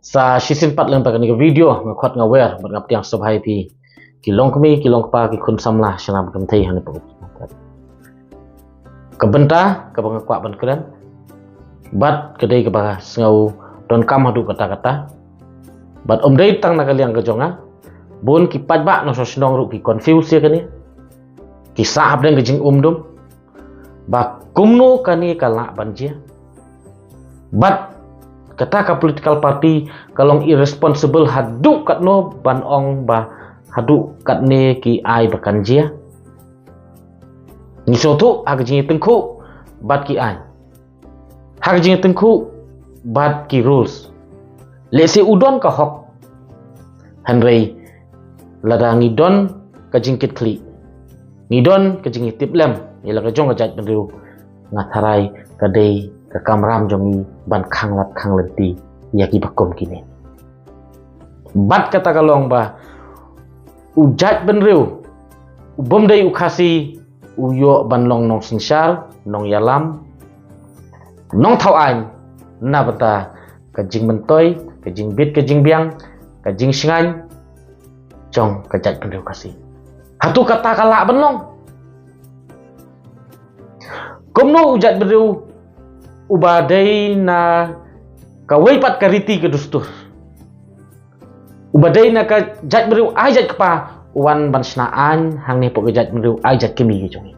Sa season 4 lang ni video ngakot ngawer ngap tiang sabhay pi kilong kami kilong pa ki kun samlah syanam kam thai han pa kabenta ka bang kwa ban kran bat kedai ka ba ngau don kam hadu kata-kata bat dei tang na kaliang ka jonga bon ki pajba no so snong ru ki confuse kani ki sahab deng jing dum ba kumno kani kala banjia bat kata ka political party kalong irresponsible hadu katno ban ong ba hadu katne ki ai bakan jia ni sotu ag jing tengku bat ki ai hag jing tengku bat ki rules le se udon ka hok hanrei lada ngidon ka jingkit kli ngidon ka jingit tiplem ila ka jong ka jat benriu ngatharai kadai ka kamram jongi ban khanglat khanglenti yaki bakom kini bat kata kalong ba ujat benriu ubom dai ukhasi uyo ban long nong sinsar nong yalam nong thau an na bata ka jing mentoi ka jing bit ka jing biang ka jing singan jong ka jat benriu kasi hatu kata kala benlong komno ujat benriu ubadai na kawai pat kariti ke dustur ubadai na ka jat beriu ajat kepa wan bansnaan hang ne pok jat beriu ajat kemi ke jongi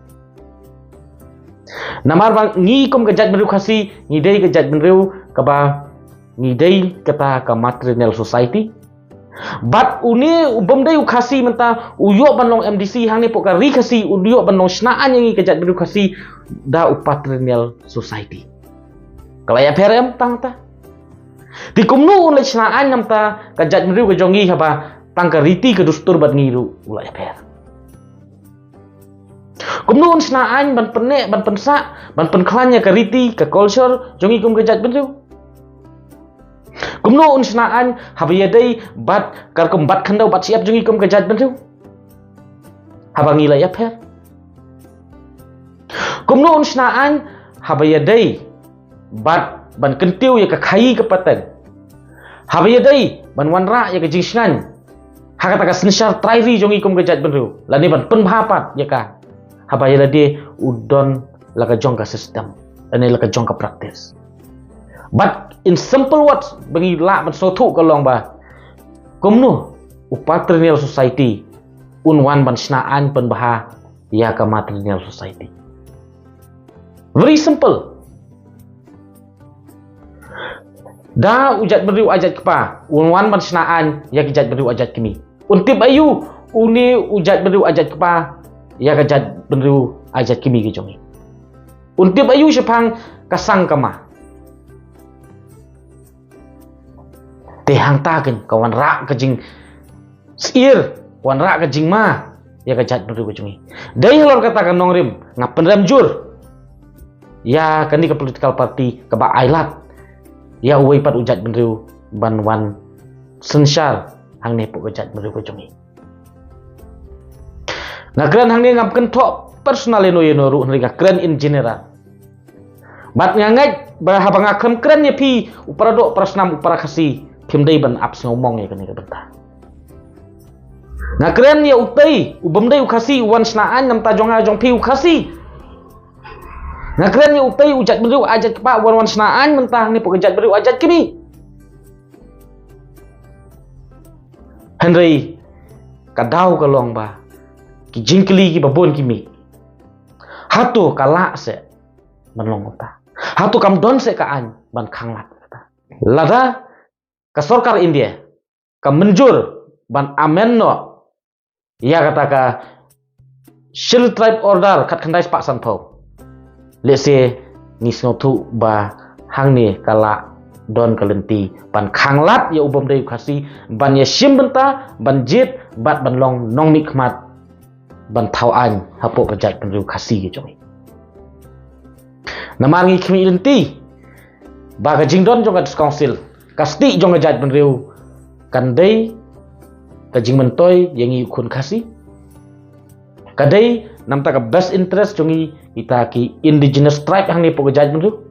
namar bang ngi kom ke jat beriu khasi ngi dei ke jat beriu ka ba ngi dei kata ka matrilineal society bat uni ubom dei khasi menta uyo banlong MDC hang ne pok ka ri khasi uyo banlong snaan ngi ke jat beriu khasi da upatrilineal society kalaya perem tang ta di kumnu le snaan nam ta ka jat mriu ka jongi haba tang ka riti ka dustur bat ngiru ulaya per kumnu snaan ban penne ban pensa ban penklanya ka riti ka culture jongi kum ka jat mriu kumnu snaan haba yadai bat kar kum bat khandau bat siap jongi kum ka jat mriu haba ngilaya per kumnu snaan haba yadai bat ban kentiu ya ka khai ka patan habaya dai ban wanra ya ka jingsngan hakata ka sinsar trairi jongi kum ka jat benru lani ban pen bhapat ya ka habaya lade udon la ka jong ka system lani la ka jong ka practice but in simple words bagi la ban sotu ka long ba kumnu upatrilineal society unwan ban snaan pen baha ya ka matrilineal society very simple. Da ujat beriu ajat kepa unwan ban snaan ya kijat beriu ajat kimi untip ayu uni ujat beriu ajat kepa ya kijat beriu ajat kimi ke jongi untip ayu sepang kasang kama te hang ta ken kawan rak ke jing sir wan rak ke jing ma ya kijat beriu ke jongi dai halor kata kan nongrim ngap penram jur ya kani ke political party ke ba ailat ya uai pat ujat benriu ban wan sensar hang ne pok ujat benriu ko jongi ngakran hang ne ngap ken thok personal eno eno ru ringa kren in general bat ngangai ba haba ngakram kren ye pi upara do prasnam upara khasi phimdei ban aps ngomong ye kani ka benta ngakran ye utei ubamdei ukhasi wan snaan nam ta jonga jong pi ukhasi ngakren ni utai ujat beriu ajat kepa wan snaan mentah ni pok ujat beriu ajat kini Henry kadau kalong ba ki jingkli ki babon kimi hatu kala se banlong ta hatu kam don se ka an ban khanglat lada ka sarkar India ka menjur ban amenno ya kata ka Shield Tribe Order kat khandai pak sanpau lese nisnotu ba hang ni kala don kalenti ban khanglat ya ubom dei khasi ban ya sim benta ban jit bat ban long nong mikmat ban thau an hapo pajat benriu khasi ke jongi namangi khmi lenti ba ka jingdon jong ka council kasti jong ka jat benriu kandai ka jingmentoi yangi khun khasi kadai namta ka best interest jongi kita ki indigenous tribe hang ni pok jaj bendu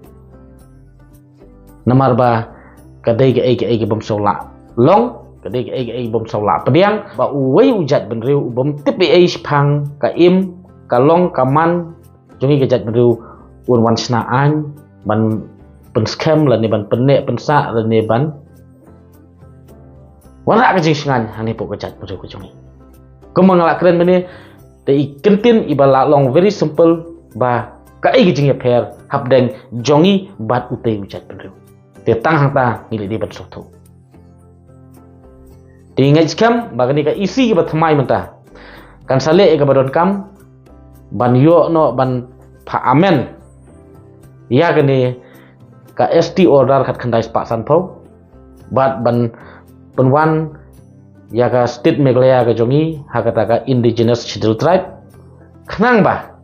namar ba kadai ke bom sola long kadai ke bom sola pediang ba uwei ujat benriu bom tipi pang ka im ka long ka man jongi ke jat benriu un wan snaan ban pen scam la ni ban penek pensa la ni ban wana ka jing singan hani pok ke jat benriu ko jongi ko mangalak keren bene te kentin ibala long very simple ba ka jing ya per habdeng jongi bat utei ujat benriu te tang hang ta ngili di ban soto di ngai scam bagani ka isi ke bathmai menta kan sale ke badon kam ban yo no ban pha amen ya gani ka ST order khat khandai spa san pho bat ban penwan ya ka state Meghalaya ka jongi hakata ka indigenous scheduled tribe khnang ba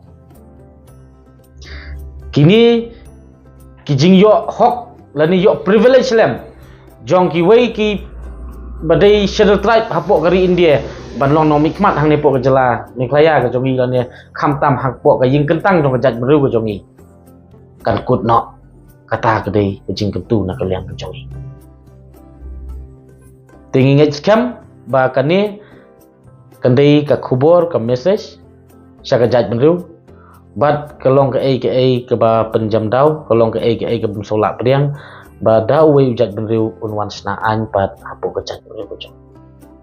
kini kijing yo hok lani yo privilege lem jong ki wei ki badai scheduled tribe hapok kari India ban long no mikmat hang nepo ke jela Meghalaya ke jongi lani kham tam hapok ka ying kentang jong jat beru ke jongi kan kut no kata kedai ke jing kentu nak kalian ke jongi tingi ngai scam ba kani kandai ka khubor ka message sya ka jat beru bat kelong ke ba penjam dau kelong ke bum solak pediang ba dau we ujat benriu unwan snaan pat apo ke jat benriu